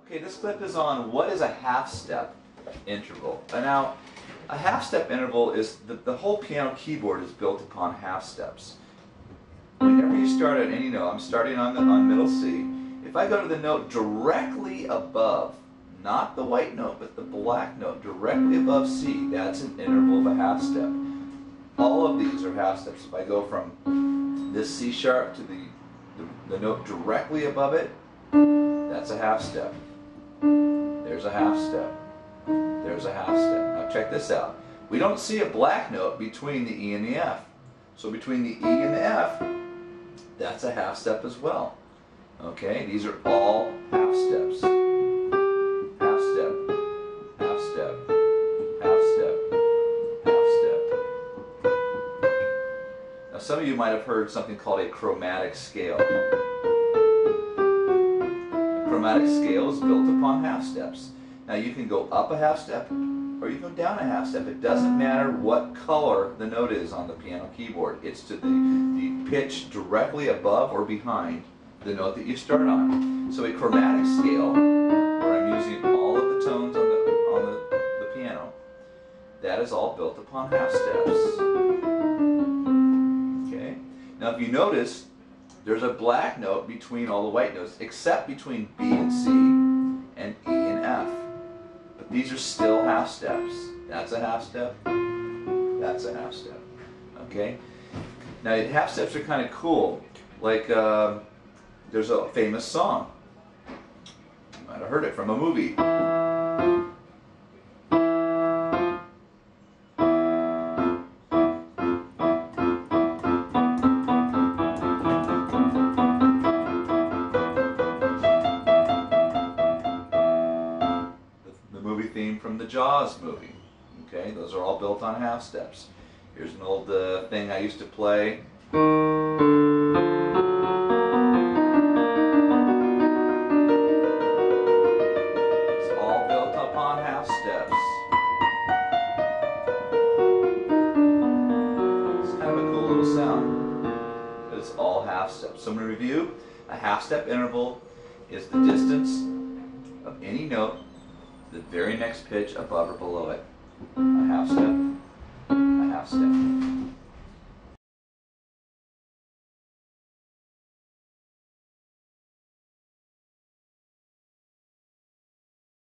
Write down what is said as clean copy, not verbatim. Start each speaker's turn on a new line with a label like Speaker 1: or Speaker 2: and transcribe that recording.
Speaker 1: Okay, this clip is on what is a half-step interval. And now, a half-step interval is, the whole piano keyboard is built upon half-steps. Whenever you start at any note, I'm starting on middle C, if I go to the note directly above, not the white note, but the black note, directly above C, that's an interval of a half-step. All of these are half-steps. If I go from this C sharp to the note directly above it, that's a half-step. There's a half-step. There's a half-step. Now check this out. We don't see a black note between the E and the F. So between the E and the F, that's a half-step as well. Okay, these are all half-steps. Half-step, half-step, half-step, half-step. Now some of you might have heard something called a chromatic scale. Chromatic scale is built upon half steps. Now you can go up a half step or you can go down a half step. It doesn't matter what color the note is on the piano keyboard. It's to the pitch directly above or behind the note that you start on. So a chromatic scale, where I'm using all of the tones on the piano, that is all built upon half steps. Okay? Now if you notice, there's a black note between all the white notes, except between B and C and E and F. But these are still half steps. That's a half step. That's a half step. Okay? Now, half steps are kind of cool. Like, there's a famous song. You might have heard it from a movie. Movie theme from the Jaws movie. Okay, those are all built on half steps. Here's an old thing I used to play. It's all built upon half steps. It's kind of a cool little sound, but it's all half steps. So I'm going to review. A half step interval is the distance of any note the very next pitch above or below it. A half step, a half step.